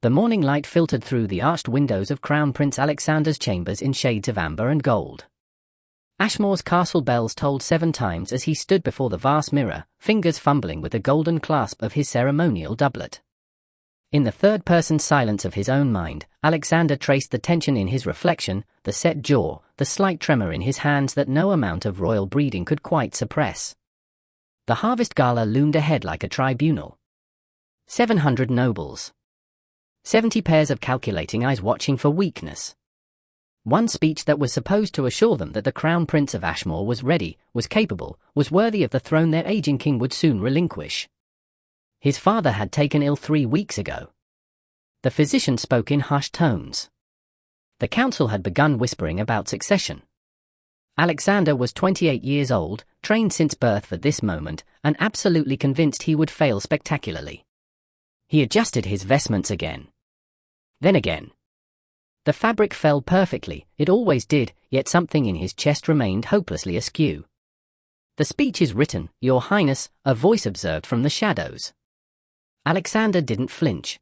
The morning light filtered through the arched windows of Crown Prince Alexander's chambers in shades of amber and gold. Ashmore's castle bells tolled 7 times as he stood before the vast mirror, fingers fumbling with the golden clasp of his ceremonial doublet. In the third-person silence of his own mind, Alexander traced the tension in his reflection, the set jaw, the slight tremor in his hands that no amount of royal breeding could quite suppress. The harvest gala loomed ahead like a tribunal. 700 nobles. 70 pairs of calculating eyes watching for weakness. One speech that was supposed to assure them that the Crown Prince of Ashmore was ready, was capable, was worthy of the throne their aging king would soon relinquish. His father had taken ill 3 weeks ago. The physician spoke in hushed tones. The council had begun whispering about succession. Alexander was 28 years old, trained since birth for this moment, and absolutely convinced he would fail spectacularly. He adjusted his vestments again. Then again. The fabric fell perfectly, it always did, yet something in his chest remained hopelessly askew. "The speech is written, Your Highness," a voice observed from the shadows. Alexander didn't flinch.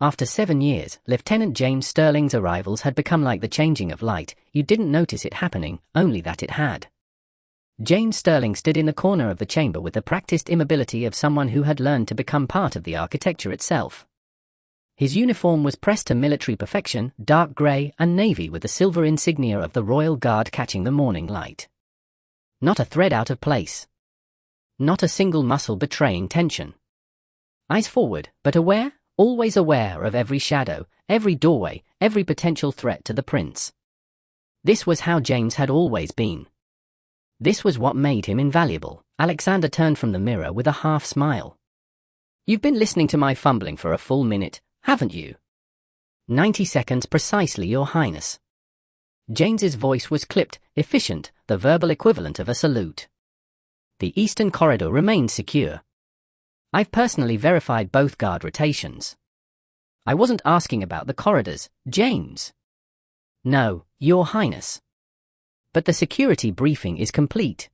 After 7 years, Lieutenant James Sterling's arrivals had become like the changing of light. You didn't notice it happening, only that it had. James Sterling stood in the corner of the chamber with the practiced immobility of someone who had learned to become part of the architecture itself. His uniform was pressed to military perfection, dark grey and navy with the silver insignia of the Royal Guard catching the morning light. Not a thread out of place. Not a single muscle betraying tension. Eyes forward, but aware, always aware of every shadow, every doorway, every potential threat to the prince. This was how James had always been. This was what made him invaluable. Alexander turned from the mirror with a half smile. "You've been listening to my fumbling for a full minute, haven't you?" 90 seconds precisely, Your Highness." James's voice was clipped, efficient, the verbal equivalent of a salute. The eastern corridor remained secure. "I've personally verified both guard rotations." "I wasn't asking about the corridors, James." "No, Your Highness. But the security briefing is complete."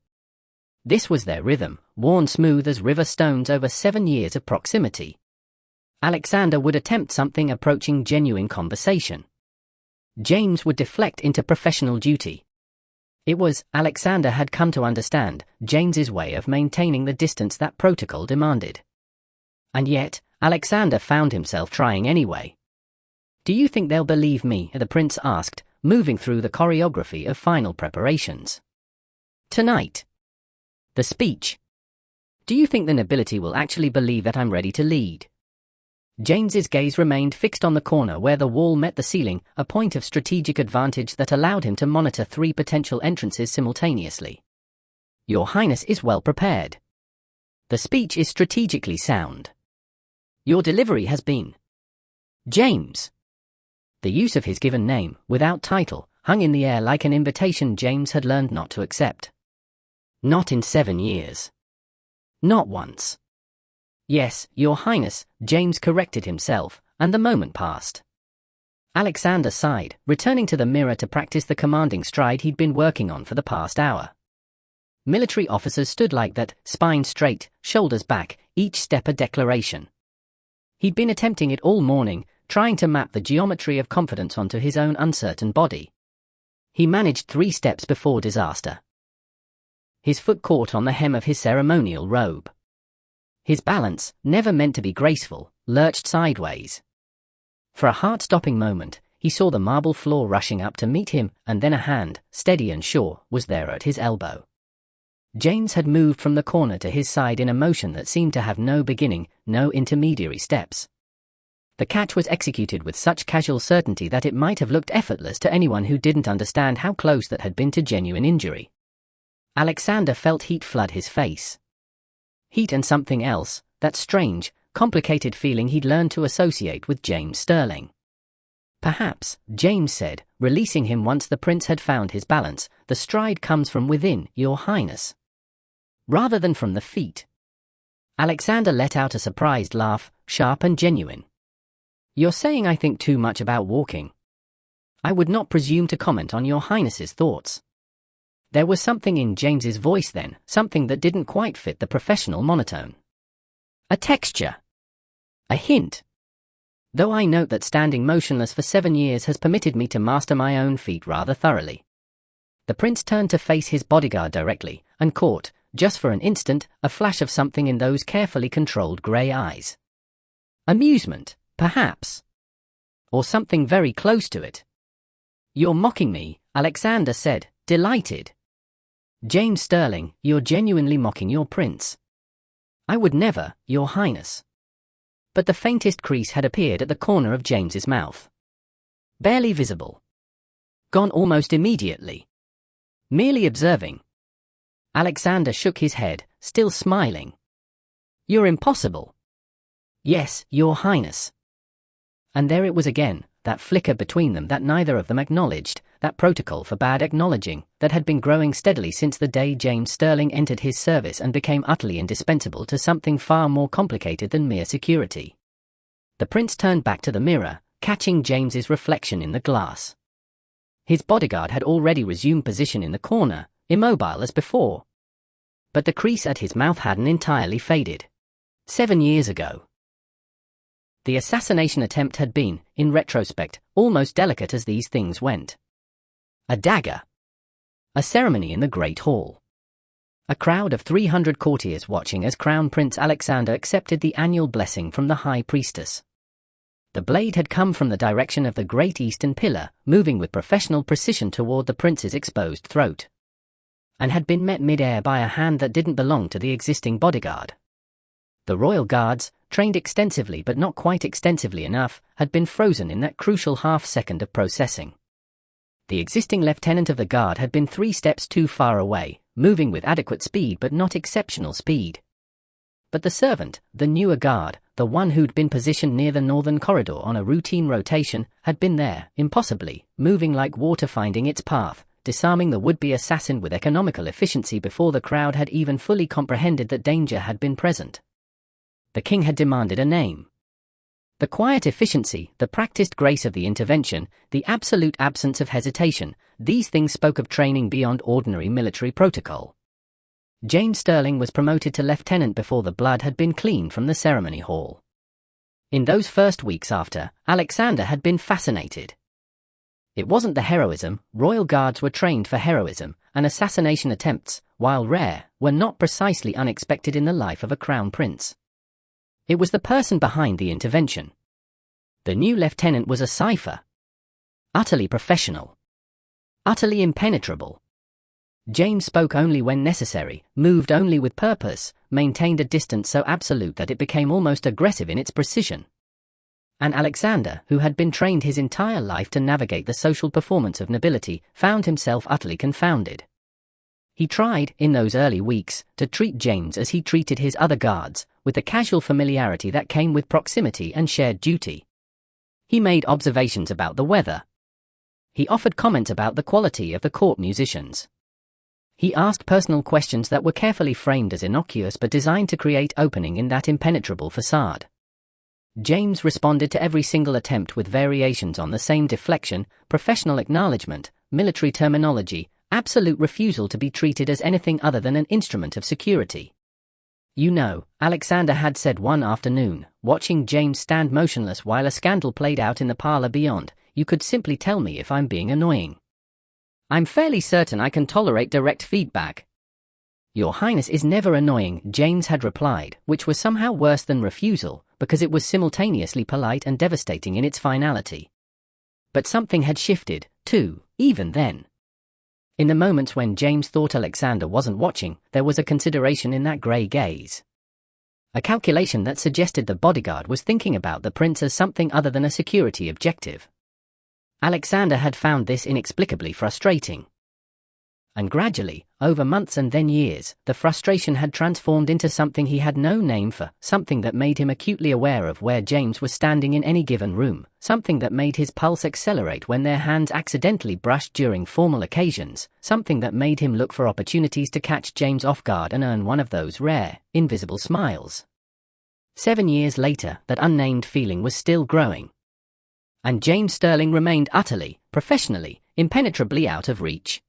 This was their rhythm, worn smooth as river stones over 7 years of proximity. Alexander would attempt something approaching genuine conversation. James would deflect into professional duty. It was, Alexander had come to understand, James's way of maintaining the distance that protocol demanded. And yet, Alexander found himself trying anyway. "Do you think they'll believe me?" the prince asked, moving through the choreography of final preparations. "Tonight. The speech. Do you think the nobility will actually believe that I'm ready to lead?" James's gaze remained fixed on the corner where the wall met the ceiling, a point of strategic advantage that allowed him to monitor 3 potential entrances simultaneously. "Your Highness is well prepared. The speech is strategically sound. Your delivery has been." James. The use of his given name, without title, hung in the air like an invitation James had learned not to accept. Not in 7 years. Not once. "Yes, Your Highness," James corrected himself, and the moment passed. Alexander sighed, returning to the mirror to practice the commanding stride he'd been working on for the past hour. Military officers stood like that, spine straight, shoulders back, each step a declaration. He'd been attempting it all morning, trying to map the geometry of confidence onto his own uncertain body. He managed 3 steps before disaster. His foot caught on the hem of his ceremonial robe. His balance, never meant to be graceful, lurched sideways. For a heart-stopping moment, he saw the marble floor rushing up to meet him, and then a hand, steady and sure, was there at his elbow. James had moved from the corner to his side in a motion that seemed to have no beginning, no intermediary steps. The catch was executed with such casual certainty that it might have looked effortless to anyone who didn't understand how close that had been to genuine injury. Alexander felt heat flood his face. Heat and something else, that strange, complicated feeling he'd learned to associate with James Sterling. "Perhaps," James said, releasing him once the prince had found his balance, "the stride comes from within, Your Highness, rather than from the feet." Alexander let out a surprised laugh, sharp and genuine. "You're saying I think too much about walking. I would not presume to comment on Your Highness's thoughts." There was something in James's voice then, something that didn't quite fit the professional monotone. A texture. A hint. though I note that standing motionless for 7 years has permitted me to master my own feet rather thoroughly." The prince turned to face his bodyguard directly, and caught, just for an instant, a flash of something in those carefully controlled grey eyes. Amusement, perhaps. Or something very close to it. "You're mocking me," Alexander said, delighted. "James Sterling, you're genuinely mocking your prince." "I would never, your highness." But the faintest crease had appeared at the corner of James's mouth. Barely visible. Gone almost immediately. Merely observing. Alexander shook his head, still smiling. "You're impossible." "Yes, your highness." And there it was again, that flicker between them that neither of them acknowledged, that protocol for bad acknowledging, that had been growing steadily since the day James Sterling entered his service and became utterly indispensable to something far more complicated than mere security. The prince turned back to the mirror, catching James's reflection in the glass. His bodyguard had already resumed position in the corner, immobile as before. But the crease at his mouth hadn't entirely faded. 7 years ago. The assassination attempt had been, in retrospect, almost delicate as these things went. A dagger. A ceremony in the Great Hall. A crowd of 300 courtiers watching as Crown Prince Alexander accepted the annual blessing from the High Priestess. The blade had come from the direction of the Great Eastern Pillar, moving with professional precision toward the prince's exposed throat. And had been met mid-air by a hand that didn't belong to the existing bodyguard. The royal guards, trained extensively but not quite extensively enough, had been frozen in that crucial half-second of processing. The existing lieutenant of the guard had been 3 steps too far away, moving with adequate speed but not exceptional speed. But the servant, the newer guard, the one who'd been positioned near the northern corridor on a routine rotation, had been there, impossibly, moving like water finding its path, disarming the would-be assassin with economical efficiency before the crowd had even fully comprehended that danger had been present. The king had demanded a name. The quiet efficiency, the practiced grace of the intervention, the absolute absence of hesitation, these things spoke of training beyond ordinary military protocol. James Sterling was promoted to lieutenant before the blood had been cleaned from the ceremony hall. In those first weeks after, Alexander had been fascinated. It wasn't the heroism, royal guards were trained for heroism, and assassination attempts, while rare, were not precisely unexpected in the life of a crown prince. It was the person behind the intervention. The new lieutenant was a cipher. Utterly professional. Utterly impenetrable. James spoke only when necessary, moved only with purpose, maintained a distance so absolute that it became almost aggressive in its precision. And Alexander, who had been trained his entire life to navigate the social performance of nobility, found himself utterly confounded. He tried, in those early weeks, to treat James as he treated his other guards, with the casual familiarity that came with proximity and shared duty. He made observations about the weather. He offered comments about the quality of the court musicians. He asked personal questions that were carefully framed as innocuous but designed to create opening in that impenetrable facade. James responded to every single attempt with variations on the same deflection, professional acknowledgement, military terminology, absolute refusal to be treated as anything other than an instrument of security. "You know," Alexander had said one afternoon, watching James stand motionless while a scandal played out in the parlor beyond, "you could simply tell me if I'm being annoying. I'm fairly certain I can tolerate direct feedback." "Your Highness is never annoying," James had replied, which was somehow worse than refusal, because it was simultaneously polite and devastating in its finality. But something had shifted, too, even then. In the moments when James thought Alexander wasn't watching, there was a consideration in that grey gaze. A calculation that suggested the bodyguard was thinking about the prince as something other than a security objective. Alexander had found this inexplicably frustrating. And gradually, over months and then years, the frustration had transformed into something he had no name for, something that made him acutely aware of where James was standing in any given room, something that made his pulse accelerate when their hands accidentally brushed during formal occasions, something that made him look for opportunities to catch James off guard and earn one of those rare, invisible smiles. 7 years later, that unnamed feeling was still growing. And James Sterling remained utterly, professionally, impenetrably out of reach.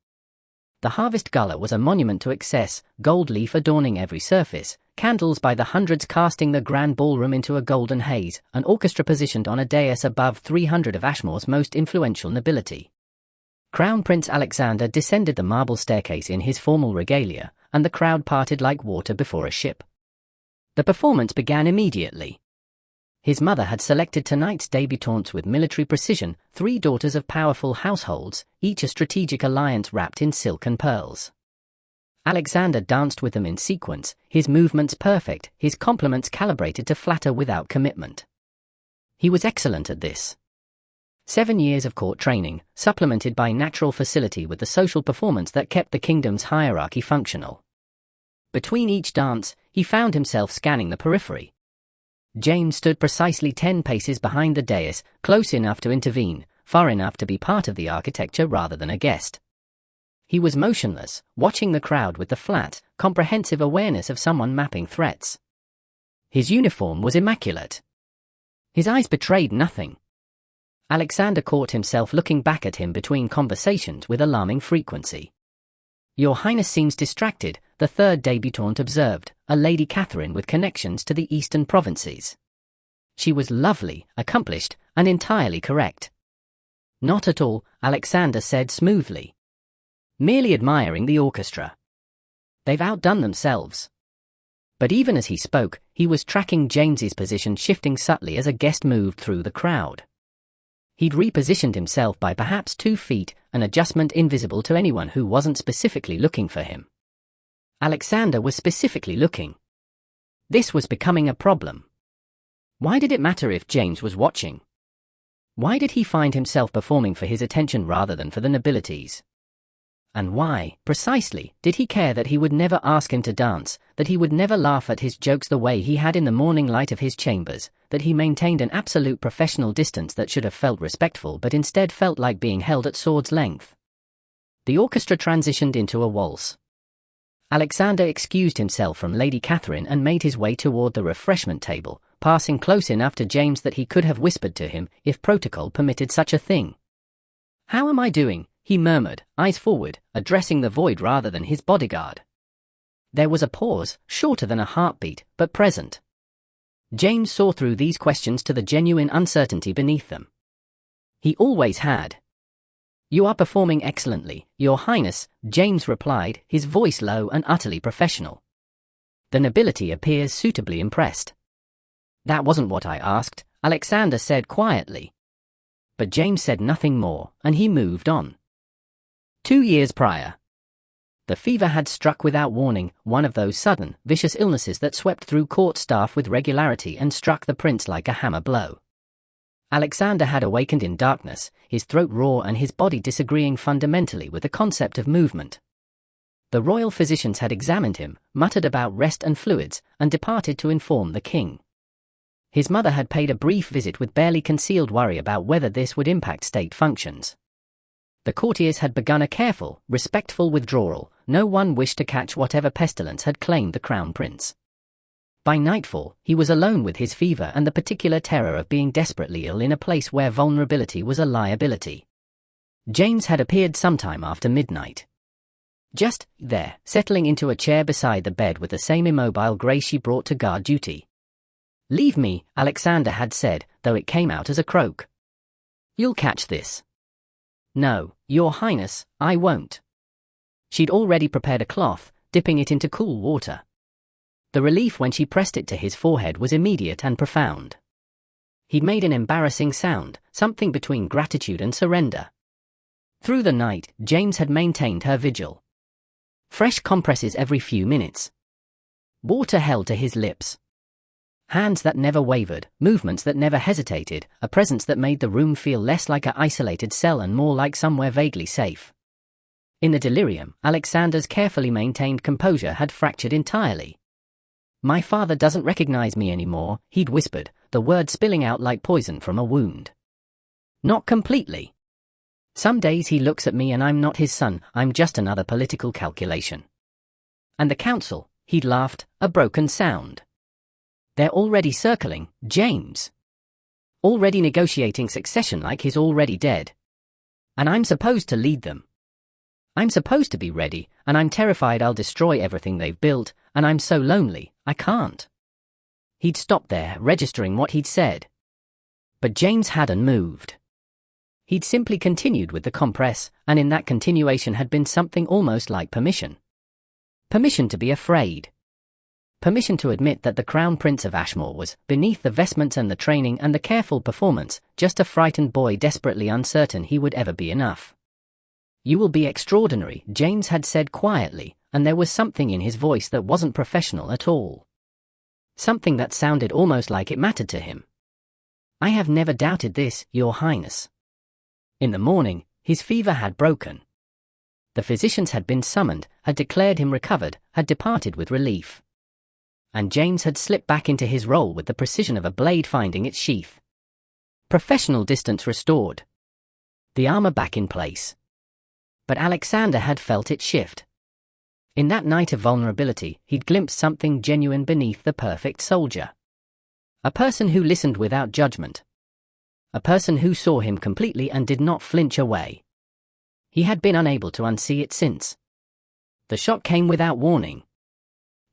The harvest gala was a monument to excess, gold leaf adorning every surface, candles by the hundreds casting the grand ballroom into a golden haze, an orchestra positioned on a dais above 300 of Ashmore's most influential nobility. Crown Prince Alexander descended the marble staircase in his formal regalia, and the crowd parted like water before a ship. The performance began immediately. His mother had selected tonight's débutantes with military precision, 3 daughters of powerful households, each a strategic alliance wrapped in silk and pearls. Alexander danced with them in sequence, his movements perfect, his compliments calibrated to flatter without commitment. He was excellent at this. 7 years of court training, supplemented by natural facility with the social performance that kept the kingdom's hierarchy functional. Between each dance, he found himself scanning the periphery. James stood precisely 10 paces behind the dais, close enough to intervene, far enough to be part of the architecture rather than a guest. He was motionless, watching the crowd with the flat, comprehensive awareness of someone mapping threats. His uniform was immaculate. His eyes betrayed nothing. Alexander caught himself looking back at him between conversations with alarming frequency. "Your Highness seems distracted," the third débutante observed, a Lady Catherine with connections to the eastern provinces. She was lovely, accomplished, and entirely correct. "Not at all," Alexander said smoothly. "Merely admiring the orchestra. They've outdone themselves." But even as he spoke, he was tracking James's position shifting subtly as a guest moved through the crowd. He'd repositioned himself by perhaps 2 feet, an adjustment invisible to anyone who wasn't specifically looking for him. Alexander was specifically looking. This was becoming a problem. Why did it matter if James was watching? Why did he find himself performing for his attention rather than for the nobilities? And why, precisely, did he care that he would never ask him to dance, that he would never laugh at his jokes the way he had in the morning light of his chambers, that he maintained an absolute professional distance that should have felt respectful but instead felt like being held at sword's length? The orchestra transitioned into a waltz. Alexander excused himself from Lady Catherine and made his way toward the refreshment table, passing close enough to James that he could have whispered to him, if protocol permitted such a thing. "How am I doing?" he murmured, eyes forward, addressing the void rather than his bodyguard. There was a pause, shorter than a heartbeat, but present. James saw through these questions to the genuine uncertainty beneath them. He always had. "You are performing excellently, Your Highness," James replied, his voice low and utterly professional. "The nobility appears suitably impressed." "That wasn't what I asked," Alexander said quietly. But James said nothing more, and he moved on. 2 years prior. The fever had struck without warning, one of those sudden, vicious illnesses that swept through court staff with regularity and struck the prince like a hammer blow. Alexander had awakened in darkness, his throat raw and his body disagreeing fundamentally with the concept of movement. The royal physicians had examined him, muttered about rest and fluids, and departed to inform the king. His mother had paid a brief visit with barely concealed worry about whether this would impact state functions. The courtiers had begun a careful, respectful withdrawal. No one wished to catch whatever pestilence had claimed the crown prince. By nightfall, he was alone with his fever and the particular terror of being desperately ill in a place where vulnerability was a liability. James had appeared sometime after midnight. Just there, settling into a chair beside the bed with the same immobile grace she brought to guard duty. "Leave me," Alexander had said, though it came out as a croak. "You'll catch this." "No, Your Highness, I won't." She'd already prepared a cloth, dipping it into cool water. The relief when she pressed it to his forehead was immediate and profound. He'd made an embarrassing sound, something between gratitude and surrender. Through the night, James had maintained her vigil. Fresh compresses every few minutes. Water held to his lips. Hands that never wavered, movements that never hesitated, a presence that made the room feel less like an isolated cell and more like somewhere vaguely safe. In the delirium, Alexander's carefully maintained composure had fractured entirely. "My father doesn't recognize me anymore," he'd whispered, the words spilling out like poison from a wound. "Not completely. Some days he looks at me and I'm not his son, I'm just another political calculation." And the council, he'd laughed, a broken sound. "They're already circling, James. Already negotiating succession like he's already dead. And I'm supposed to lead them." I'm supposed to be ready, and I'm terrified I'll destroy everything they've built, and I'm so lonely, I can't." He'd stopped there, registering what he'd said. But James hadn't moved. He'd simply continued with the compress, and in that continuation had been something almost like permission. Permission to be afraid. Permission to admit that the Crown Prince of Ashmore was, beneath the vestments and the training and the careful performance, just a frightened boy desperately uncertain he would ever be enough. "You will be extraordinary," James had said quietly, and there was something in his voice that wasn't professional at all. Something that sounded almost like it mattered to him. "I have never doubted this, Your Highness." In the morning, his fever had broken. The physicians had been summoned, had declared him recovered, had departed with relief. And James had slipped back into his role with the precision of a blade finding its sheath. Professional distance restored. The armor back in place. But Alexander had felt it shift. In that night of vulnerability, he'd glimpsed something genuine beneath the perfect soldier. A person who listened without judgment. A person who saw him completely and did not flinch away. He had been unable to unsee it since. The shock came without warning.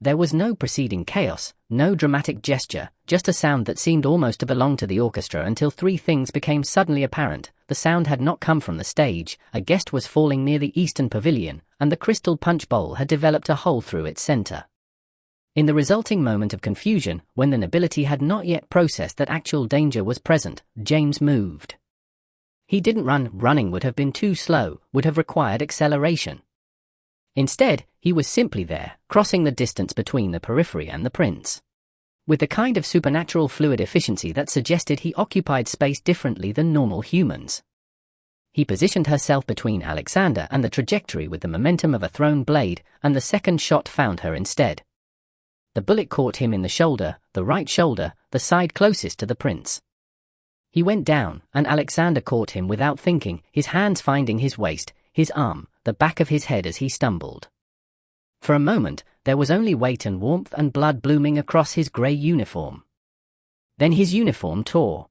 There was no preceding chaos, no dramatic gesture, just a sound that seemed almost to belong to the orchestra until three things became suddenly apparent. The sound had not come from the stage, a guest was falling near the eastern pavilion, and the crystal punch bowl had developed a hole through its center. In the resulting moment of confusion, when the nobility had not yet processed that actual danger was present, James moved. He didn't run. Running would have been too slow, would have required acceleration. Instead, he was simply there, crossing the distance between the periphery and the prince. With the kind of supernatural fluid efficiency that suggested he occupied space differently than normal humans. He positioned herself between Alexander and the trajectory with the momentum of a thrown blade, and the second shot found her instead. The bullet caught him in the shoulder, the right shoulder, the side closest to the prince. He went down, and Alexander caught him without thinking, his hands finding his waist, his arm, the back of his head as he stumbled. For a moment, there was only weight and warmth and blood blooming across his grey uniform. Then his uniform tore.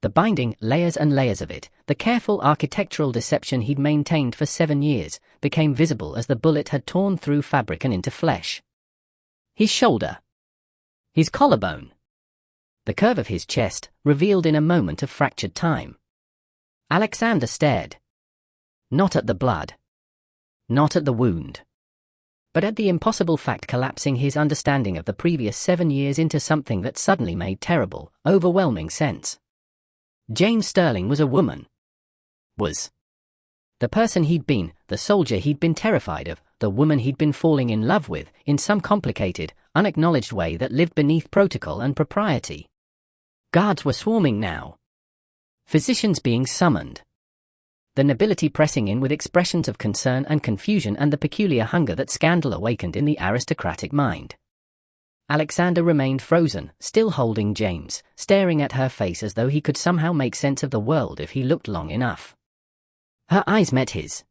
The binding, layers and layers of it, the careful architectural deception he'd maintained for 7 years, became visible as the bullet had torn through fabric and into flesh. His shoulder. His collarbone. The curve of his chest, revealed in a moment of fractured time. Alexander stared. Not at the blood. Not at the wound. But at the impossible fact collapsing his understanding of the previous 7 years into something that suddenly made terrible, overwhelming sense. James Sterling was a woman. Was. The person he'd been, the soldier he'd been terrified of, the woman he'd been falling in love with, in some complicated, unacknowledged way that lived beneath protocol and propriety. Guards were swarming now. Physicians being summoned. The nobility pressing in with expressions of concern and confusion and the peculiar hunger that scandal awakened in the aristocratic mind. Alexander remained frozen, still holding James, staring at her face as though he could somehow make sense of the world if he looked long enough. Her eyes met his.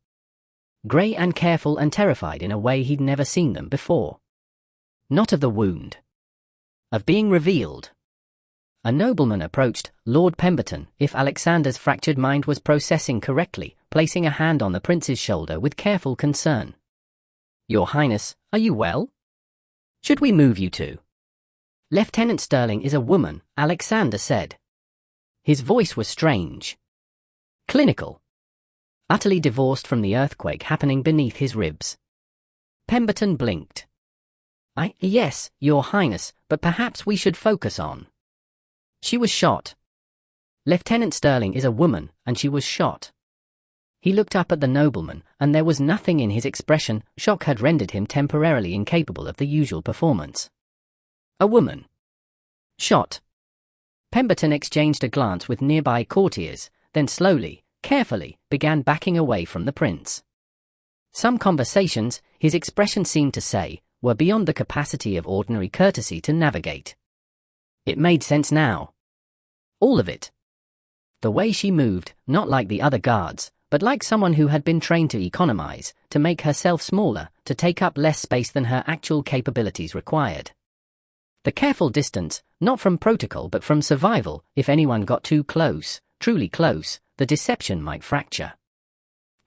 Grey and careful and terrified in a way he'd never seen them before. Not of the wound. Of being revealed. A nobleman approached, Lord Pemberton, if Alexander's fractured mind was processing correctly, placing a hand on the prince's shoulder with careful concern. "Your Highness, are you well? Should we move you to?" "Lieutenant Sterling is a woman," Alexander said. His voice was strange. Clinical. Utterly divorced from the earthquake happening beneath his ribs. Pemberton blinked. Yes, Your Highness, but perhaps we should focus on." She was shot. Lieutenant Sterling is a woman, and she was shot. He looked up at the nobleman, and there was nothing in his expression. Shock had rendered him temporarily incapable of the usual performance. A woman. Shot. Pemberton exchanged a glance with nearby courtiers, then slowly, carefully, began backing away from the prince. Some conversations, his expression seemed to say, were beyond the capacity of ordinary courtesy to navigate. It made sense now. All of it. The way she moved, not like the other guards, but like someone who had been trained to economize, to make herself smaller, to take up less space than her actual capabilities required. The careful distance, not from protocol but from survival. If anyone got too close, truly close, the deception might fracture.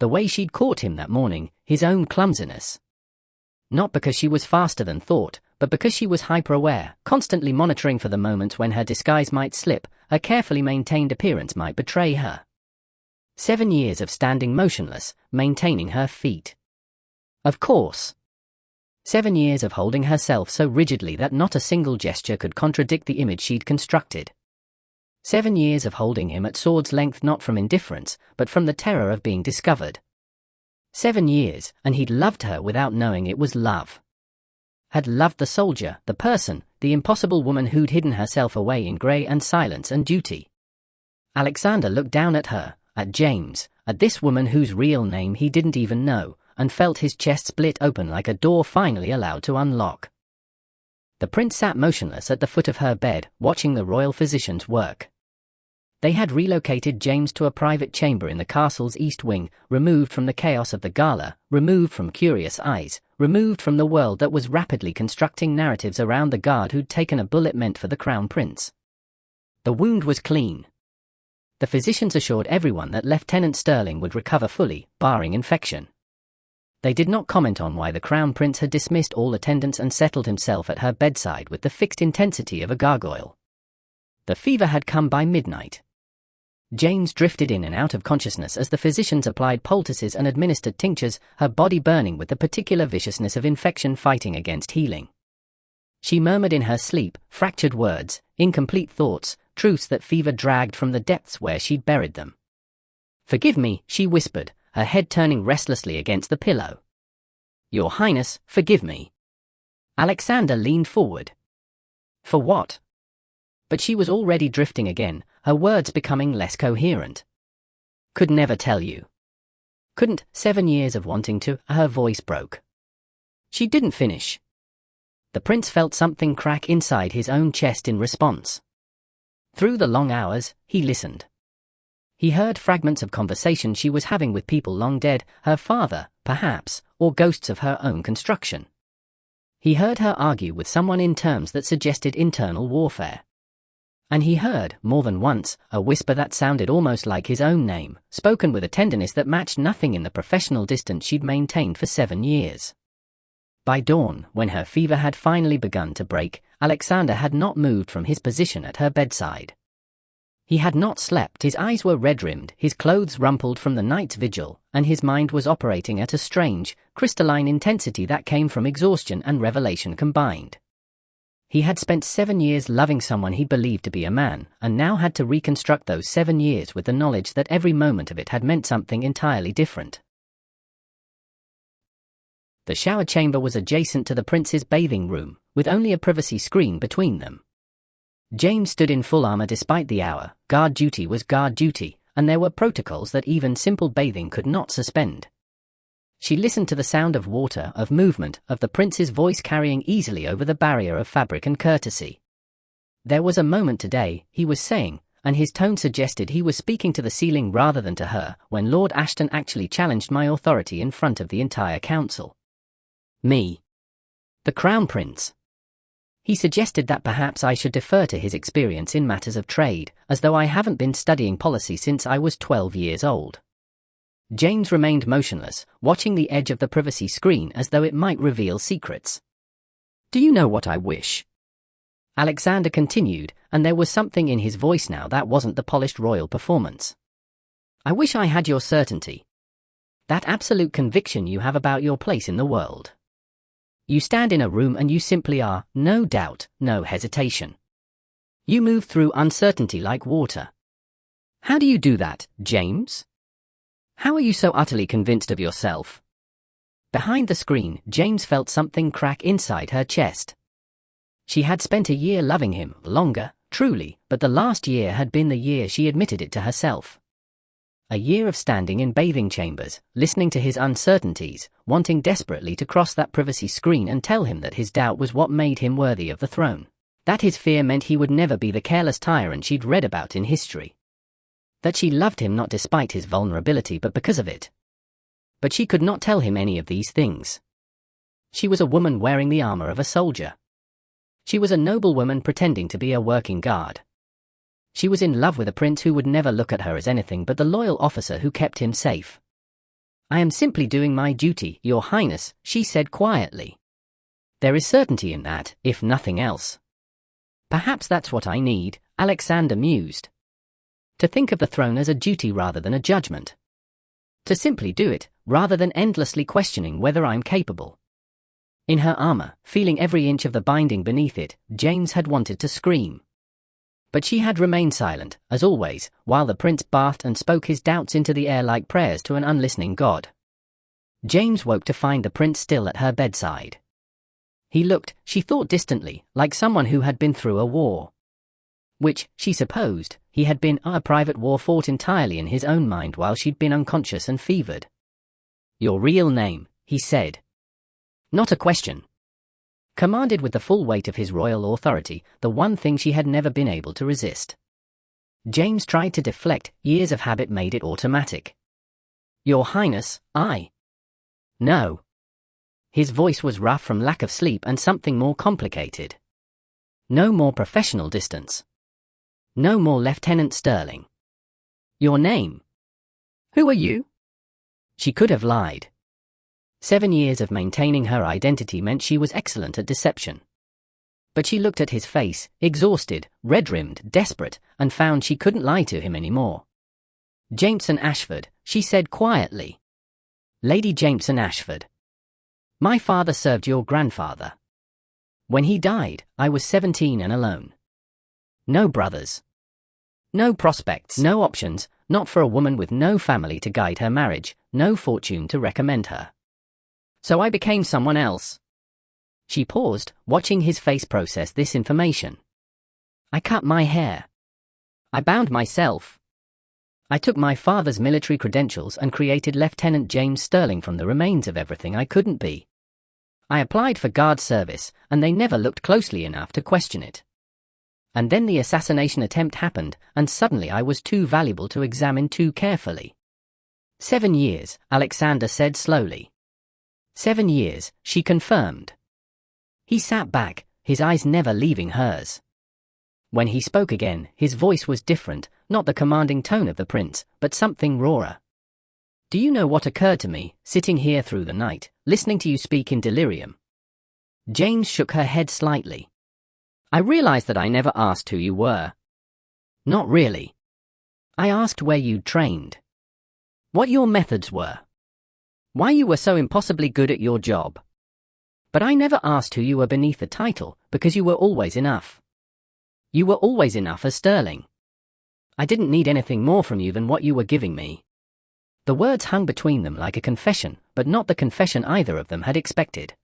The way she'd caught him that morning, his own clumsiness. Not because she was faster than thought, but because she was hyper-aware, constantly monitoring for the moments when her disguise might slip, a carefully maintained appearance might betray her. 7 years of standing motionless, maintaining her feet. Of course. 7 years of holding herself so rigidly that not a single gesture could contradict the image she'd constructed. 7 years of holding him at sword's length, not from indifference, but from the terror of being discovered. 7 years, and he'd loved her without knowing it was love. Had loved the soldier, the person, the impossible woman who'd hidden herself away in grey and silence and duty. Alexander looked down at her, at James, at this woman whose real name he didn't even know, and felt his chest split open like a door finally allowed to unlock. The prince sat motionless at the foot of her bed, watching the royal physicians work. They had relocated James to a private chamber in the castle's east wing, removed from the chaos of the gala, removed from curious eyes, removed from the world that was rapidly constructing narratives around the guard who'd taken a bullet meant for the crown prince. The wound was clean. The physicians assured everyone that Lieutenant Sterling would recover fully, barring infection. They did not comment on why the crown prince had dismissed all attendants and settled himself at her bedside with the fixed intensity of a gargoyle. The fever had come by midnight. James drifted in and out of consciousness as the physicians applied poultices and administered tinctures, her body burning with the particular viciousness of infection fighting against healing. She murmured in her sleep, fractured words, incomplete thoughts, truths that fever dragged from the depths where she'd buried them. "Forgive me," she whispered, her head turning restlessly against the pillow. "Your Highness, forgive me." Alexander leaned forward. For what? But she was already drifting again, her words becoming less coherent. "Could never tell you. Couldn't, 7 years of wanting to," her voice broke. She didn't finish. The prince felt something crack inside his own chest in response. Through the long hours, he listened. He heard fragments of conversation she was having with people long dead, her father, perhaps, or ghosts of her own construction. He heard her argue with someone in terms that suggested internal warfare. And he heard, more than once, a whisper that sounded almost like his own name, spoken with a tenderness that matched nothing in the professional distance she'd maintained for 7 years. By dawn, when her fever had finally begun to break, Alexander had not moved from his position at her bedside. He had not slept, his eyes were red-rimmed, his clothes rumpled from the night's vigil, and his mind was operating at a strange, crystalline intensity that came from exhaustion and revelation combined. He had spent 7 years loving someone he believed to be a man, and now had to reconstruct those 7 years with the knowledge that every moment of it had meant something entirely different. The shower chamber was adjacent to the prince's bathing room, with only a privacy screen between them. James stood in full armor despite the hour. Guard duty was guard duty, and there were protocols that even simple bathing could not suspend. She listened to the sound of water, of movement, of the prince's voice carrying easily over the barrier of fabric and courtesy. "There was a moment today," he was saying, and his tone suggested he was speaking to the ceiling rather than to her, "when Lord Ashton actually challenged my authority in front of the entire council. Me. The Crown Prince. He suggested that perhaps I should defer to his experience in matters of trade, as though I haven't been studying policy since I was 12 years old." James remained motionless, watching the edge of the privacy screen as though it might reveal secrets. "Do you know what I wish?" Alexander continued, and there was something in his voice now that wasn't the polished royal performance. "I wish I had your certainty. That absolute conviction you have about your place in the world. You stand in a room and you simply are, no doubt, no hesitation. You move through uncertainty like water. How do you do that, James? How are you so utterly convinced of yourself?" Behind the screen, James felt something crack inside her chest. She had spent a year loving him, longer, truly, but the last year had been the year she admitted it to herself. A year of standing in bathing chambers, listening to his uncertainties, wanting desperately to cross that privacy screen and tell him that his doubt was what made him worthy of the throne. That his fear meant he would never be the careless tyrant she'd read about in history. That she loved him not despite his vulnerability but because of it. But she could not tell him any of these things. She was a woman wearing the armor of a soldier. She was a noble woman pretending to be a working guard. She was in love with a prince who would never look at her as anything but the loyal officer who kept him safe. I am simply doing my duty, Your Highness, she said quietly. There is certainty in that, if nothing else. Perhaps that's what I need, Alexander mused. To think of the throne as a duty rather than a judgment. To simply do it, rather than endlessly questioning whether I'm capable. In her armor, feeling every inch of the binding beneath it, James had wanted to scream. But she had remained silent, as always, while the prince bathed and spoke his doubts into the air like prayers to an unlistening god. James woke to find the prince still at her bedside. He looked, she thought distantly, like someone who had been through a war. Which, she supposed, he had been a private war fought entirely in his own mind while she'd been unconscious and fevered. Your real name, he said. Not a question. Commanded with the full weight of his royal authority, the one thing she had never been able to resist. James tried to deflect, years of habit made it automatic. Your Highness, I. No. His voice was rough from lack of sleep and something more complicated. No more professional distance. No more Lieutenant Sterling. Your name. Who are you? She could have lied. 7 years of maintaining her identity meant she was excellent at deception. But she looked at his face, exhausted, red-rimmed, desperate, and found she couldn't lie to him anymore. Jameson Ashford, she said quietly. Lady Jameson Ashford. My father served your grandfather. When he died, I was 17 and alone. No brothers. No prospects, no options, not for a woman with no family to guide her marriage, no fortune to recommend her. So I became someone else. She paused, watching his face process this information. I cut my hair. I bound myself. I took my father's military credentials and created Lieutenant James Sterling from the remains of everything I couldn't be. I applied for guard service, and they never looked closely enough to question it. And then the assassination attempt happened, and suddenly I was too valuable to examine too carefully. 7 years, Alexander said slowly. 7 years, she confirmed. He sat back, his eyes never leaving hers. When he spoke again, his voice was different, not the commanding tone of the prince, but something rawer. Do you know what occurred to me, sitting here through the night, listening to you speak in delirium? James shook her head slightly. I realized that I never asked who you were. Not really. I asked where you'd trained. What your methods were. Why you were so impossibly good at your job. But I never asked who you were beneath the title, because you were always enough. You were always enough as Sterling. I didn't need anything more from you than what you were giving me. The words hung between them like a confession, but not the confession either of them had expected.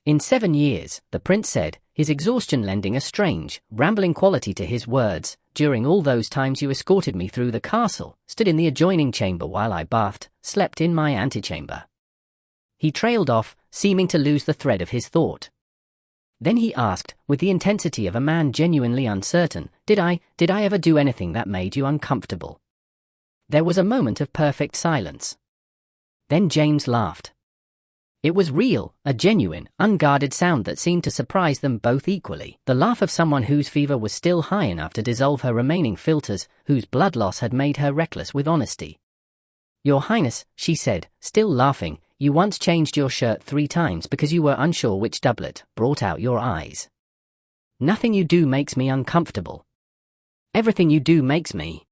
In 7 years, the prince said, his exhaustion lending a strange, rambling quality to his words, during all those times you escorted me through the castle, stood in the adjoining chamber while I bathed, slept in my antechamber. He trailed off, seeming to lose the thread of his thought. Then he asked, with the intensity of a man genuinely uncertain, Did I ever do anything that made you uncomfortable? There was a moment of perfect silence. Then James laughed. It was real, a genuine, unguarded sound that seemed to surprise them both equally, the laugh of someone whose fever was still high enough to dissolve her remaining filters, whose blood loss had made her reckless with honesty. Your Highness, she said, still laughing, you once changed your shirt 3 times because you were unsure which doublet brought out your eyes. Nothing you do makes me uncomfortable. Everything you do makes me.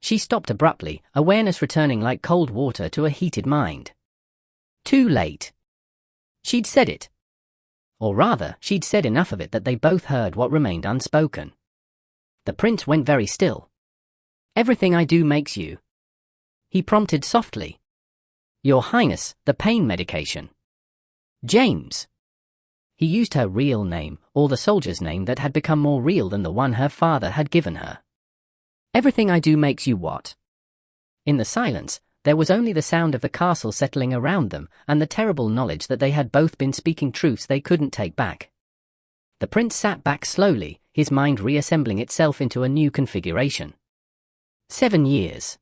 She stopped abruptly, awareness returning like cold water to a heated mind. Too late. She'd said it. Or rather, she'd said enough of it that they both heard what remained unspoken. The prince went very still. Everything I do makes you. He prompted softly. Your Highness, the pain medication. James. He used her real name, or the soldier's name that had become more real than the one her father had given her. Everything I do makes you what? In the silence, there was only the sound of the castle settling around them, and the terrible knowledge that they had both been speaking truths they couldn't take back. The prince sat back slowly, his mind reassembling itself into a new configuration. 7 years.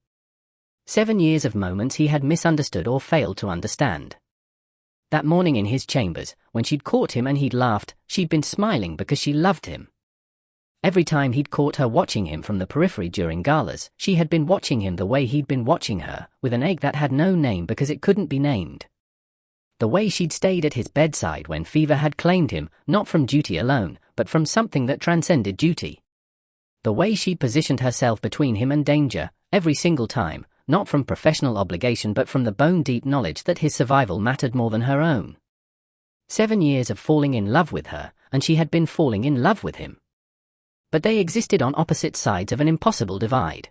7 years of moments he had misunderstood or failed to understand. That morning in his chambers, when she'd caught him and he'd laughed, she'd been smiling because she loved him. Every time he'd caught her watching him from the periphery during galas, she had been watching him the way he'd been watching her, with an ache that had no name because it couldn't be named. The way she'd stayed at his bedside when fever had claimed him, not from duty alone, but from something that transcended duty. The way she'd positioned herself between him and danger, every single time, not from professional obligation but from the bone-deep knowledge that his survival mattered more than her own. 7 years of falling in love with her, and she had been falling in love with him. But they existed on opposite sides of an impossible divide.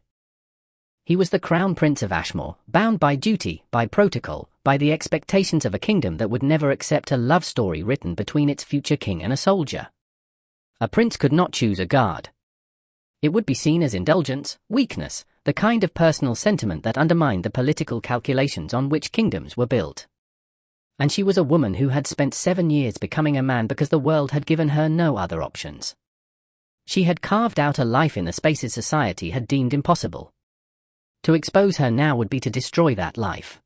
He was the Crown Prince of Ashmore, bound by duty, by protocol, by the expectations of a kingdom that would never accept a love story written between its future king and a soldier. A prince could not choose a guard. It would be seen as indulgence, weakness, the kind of personal sentiment that undermined the political calculations on which kingdoms were built. And she was a woman who had spent 7 years becoming a man because the world had given her no other options. She had carved out a life in the spaces society had deemed impossible. To expose her now would be to destroy that life.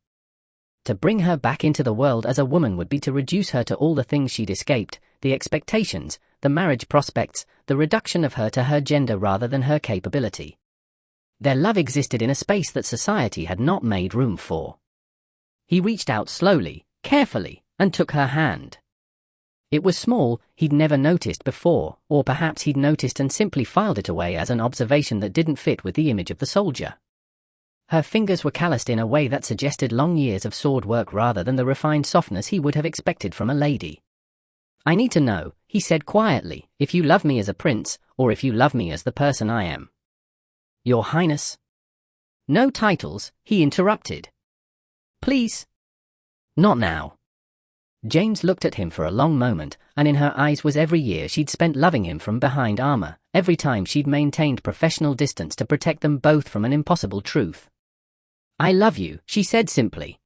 To bring her back into the world as a woman would be to reduce her to all the things she'd escaped, the expectations, the marriage prospects, the reduction of her to her gender rather than her capability. Their love existed in a space that society had not made room for. He reached out slowly, carefully, and took her hand. It was small, he'd never noticed before, or perhaps he'd noticed and simply filed it away as an observation that didn't fit with the image of the soldier. Her fingers were calloused in a way that suggested long years of sword work rather than the refined softness he would have expected from a lady. "I need to know," he said quietly, "if you love me as a prince, or if you love me as the person I am." "Your Highness." "No titles," he interrupted. "Please." "Not now." James looked at him for a long moment, and in her eyes was every year she'd spent loving him from behind armor, every time she'd maintained professional distance to protect them both from an impossible truth. "I love you," she said simply.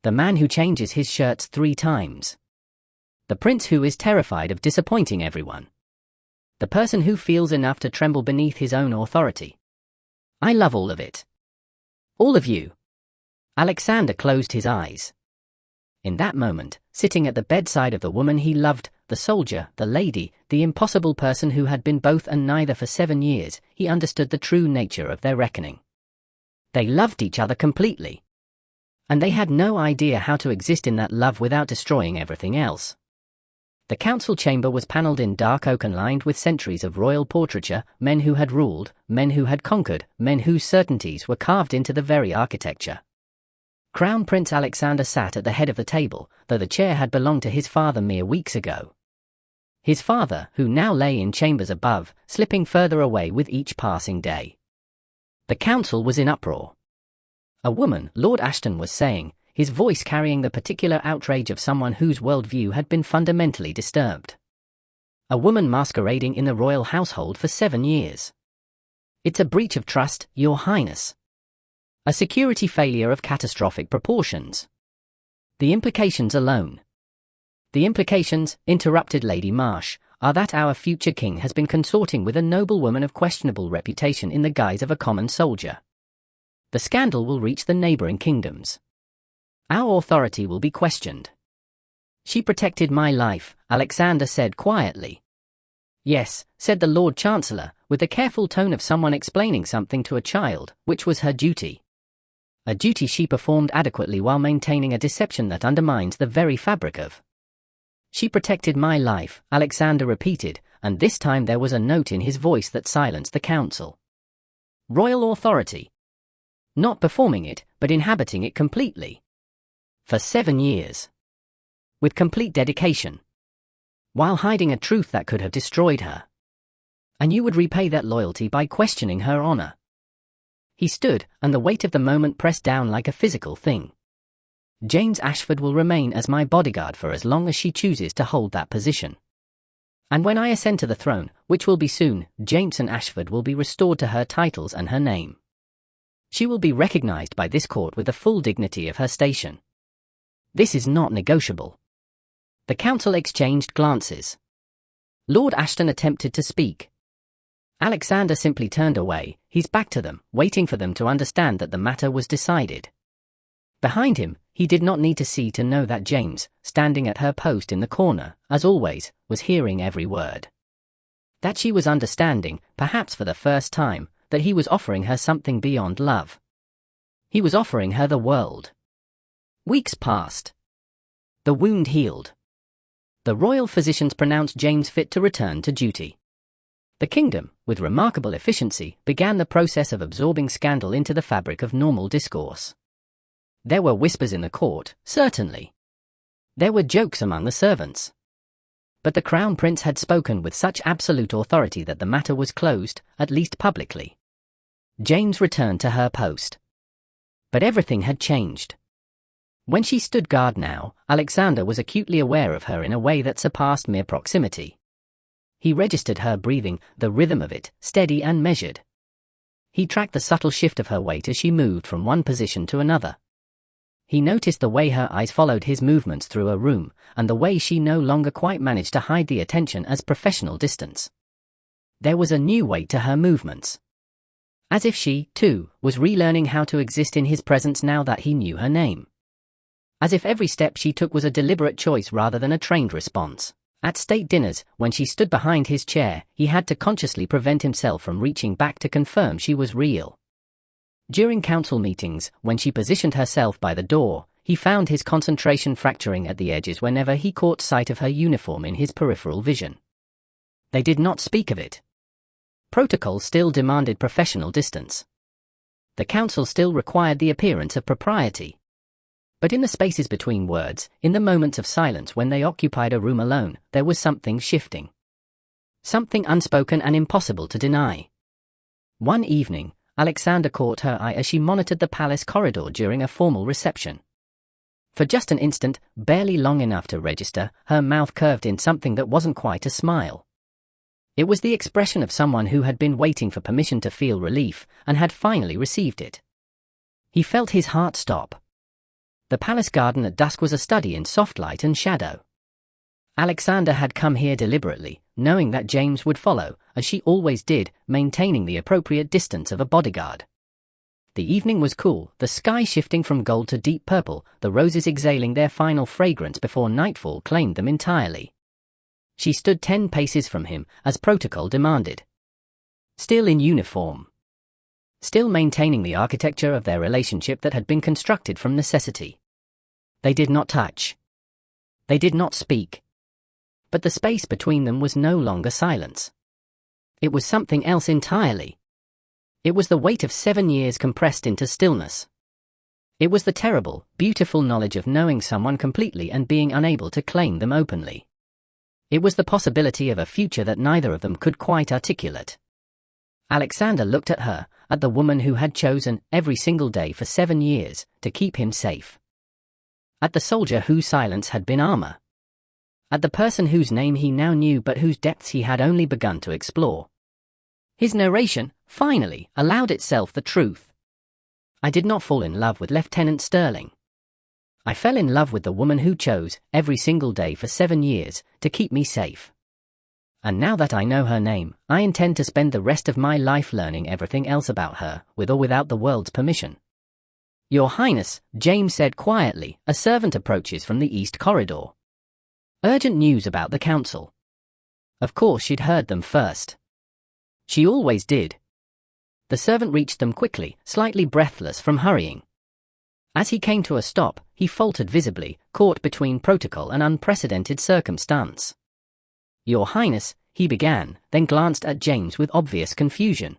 The man who changes his shirts 3 times. The prince who is terrified of disappointing everyone. The person who feels enough to tremble beneath his own authority. "I love all of it. All of you." Alexander closed his eyes. In that moment, sitting at the bedside of the woman he loved, the soldier, the lady, the impossible person who had been both and neither for 7 years, he understood the true nature of their reckoning. They loved each other completely. And they had no idea how to exist in that love without destroying everything else. The council chamber was panelled in dark oak and lined with centuries of royal portraiture, men who had ruled, men who had conquered, men whose certainties were carved into the very architecture. Crown Prince Alexander sat at the head of the table, though the chair had belonged to his father mere weeks ago. His father, who now lay in chambers above, slipping further away with each passing day. The council was in uproar. A woman, Lord Ashton was saying, his voice carrying the particular outrage of someone whose worldview had been fundamentally disturbed. A woman masquerading in the royal household for 7 years. "It's a breach of trust, Your Highness. A security failure of catastrophic proportions. The implications alone." "The implications," interrupted Lady Marsh, "are that our future king has been consorting with a noblewoman of questionable reputation in the guise of a common soldier. The scandal will reach the neighboring kingdoms. Our authority will be questioned." "She protected my life," Alexander said quietly. "Yes," said the Lord Chancellor, with the careful tone of someone explaining something to a child, "which was her duty. A duty she performed adequately while maintaining a deception that undermines the very fabric of." "She protected my life," Alexander repeated, and this time there was a note in his voice that silenced the council. "Royal authority. Not performing it, but inhabiting it completely. For 7 years. With complete dedication. While hiding a truth that could have destroyed her. And you would repay that loyalty by questioning her honor." He stood, and the weight of the moment pressed down like a physical thing. "James Ashford will remain as my bodyguard for as long as she chooses to hold that position. And when I ascend to the throne, which will be soon, Jameson Ashford will be restored to her titles and her name. She will be recognized by this court with the full dignity of her station. This is not negotiable." The council exchanged glances. Lord Ashton attempted to speak. Alexander simply turned away, his back to them, waiting for them to understand that the matter was decided. Behind him, he did not need to see to know that James, standing at her post in the corner, as always, was hearing every word. That she was understanding, perhaps for the first time, that he was offering her something beyond love. He was offering her the world. Weeks passed. The wound healed. The royal physicians pronounced James fit to return to duty. The kingdom, with remarkable efficiency, began the process of absorbing scandal into the fabric of normal discourse. There were whispers in the court, certainly. There were jokes among the servants. But the Crown Prince had spoken with such absolute authority that the matter was closed, at least publicly. James returned to her post. But everything had changed. When she stood guard now, Alexander was acutely aware of her in a way that surpassed mere proximity. He registered her breathing, the rhythm of it, steady and measured. He tracked the subtle shift of her weight as she moved from one position to another. He noticed the way her eyes followed his movements through a room, and the way she no longer quite managed to hide the attention as professional distance. There was a new weight to her movements. As if she, too, was relearning how to exist in his presence now that he knew her name. As if every step she took was a deliberate choice rather than a trained response. At state dinners, when she stood behind his chair, he had to consciously prevent himself from reaching back to confirm she was real. During council meetings, when she positioned herself by the door, he found his concentration fracturing at the edges whenever he caught sight of her uniform in his peripheral vision. They did not speak of it. Protocol still demanded professional distance. The council still required the appearance of propriety. But in the spaces between words, in the moments of silence when they occupied a room alone, there was something shifting. Something unspoken and impossible to deny. One evening, Alexander caught her eye as she monitored the palace corridor during a formal reception. For just an instant, barely long enough to register, her mouth curved in something that wasn't quite a smile. It was the expression of someone who had been waiting for permission to feel relief, and had finally received it. He felt his heart stop. The palace garden at dusk was a study in soft light and shadow. Alexander had come here deliberately, knowing that James would follow, as she always did, maintaining the appropriate distance of a bodyguard. The evening was cool, the sky shifting from gold to deep purple, the roses exhaling their final fragrance before nightfall claimed them entirely. She stood 10 paces from him, as protocol demanded. Still in uniform. Still maintaining the architecture of their relationship that had been constructed from necessity. They did not touch. They did not speak. But the space between them was no longer silence. It was something else entirely. It was the weight of 7 years compressed into stillness. It was the terrible, beautiful knowledge of knowing someone completely and being unable to claim them openly. It was the possibility of a future that neither of them could quite articulate. Alexander looked at her, at the woman who had chosen, every single day for 7 years, to keep him safe. At the soldier whose silence had been armor. At the person whose name he now knew but whose depths he had only begun to explore. His narration, finally, allowed itself the truth. I did not fall in love with Lieutenant Sterling. I fell in love with the woman who chose, every single day for 7 years, to keep me safe. And now that I know her name, I intend to spend the rest of my life learning everything else about her, with or without the world's permission. Your Highness, James said quietly, a servant approaches from the east corridor. Urgent news about the council. Of course she'd heard them first. She always did. The servant reached them quickly, slightly breathless from hurrying. As he came to a stop, he faltered visibly, caught between protocol and unprecedented circumstance. Your Highness, he began, then glanced at James with obvious confusion.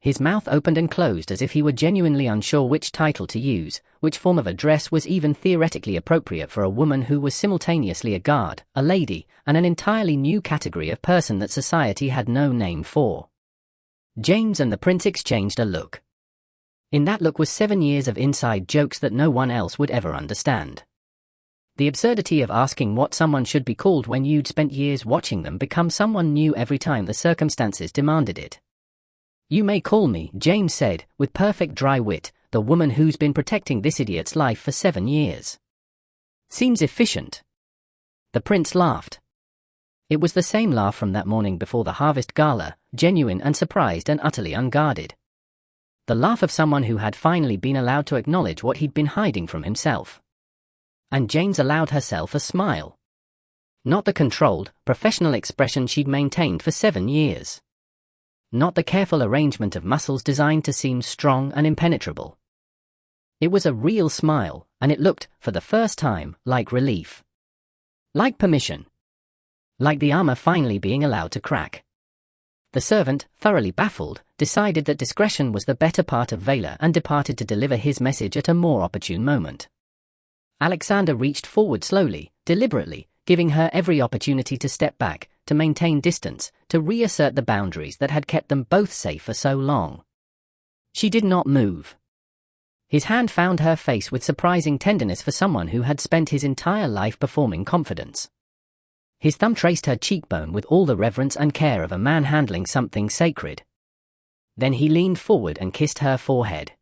His mouth opened and closed as if he were genuinely unsure which title to use, which form of address was even theoretically appropriate for a woman who was simultaneously a guard, a lady, and an entirely new category of person that society had no name for. James and the prince exchanged a look. In that look was 7 years of inside jokes that no one else would ever understand. The absurdity of asking what someone should be called when you'd spent years watching them become someone new every time the circumstances demanded it. You may call me, James said, with perfect dry wit, the woman who's been protecting this idiot's life for 7 years. Seems efficient. The prince laughed. It was the same laugh from that morning before the harvest gala, genuine and surprised and utterly unguarded. The laugh of someone who had finally been allowed to acknowledge what he'd been hiding from himself. And James allowed herself a smile. Not the controlled, professional expression she'd maintained for 7 years. Not the careful arrangement of muscles designed to seem strong and impenetrable. It was a real smile, and it looked, for the first time, like relief. Like permission. Like the armor finally being allowed to crack. The servant, thoroughly baffled, decided that discretion was the better part of valor and departed to deliver his message at a more opportune moment. Alexander reached forward slowly, deliberately, giving her every opportunity to step back, to maintain distance, to reassert the boundaries that had kept them both safe for so long. She did not move. His hand found her face with surprising tenderness for someone who had spent his entire life performing confidence. His thumb traced her cheekbone with all the reverence and care of a man handling something sacred. Then he leaned forward and kissed her forehead.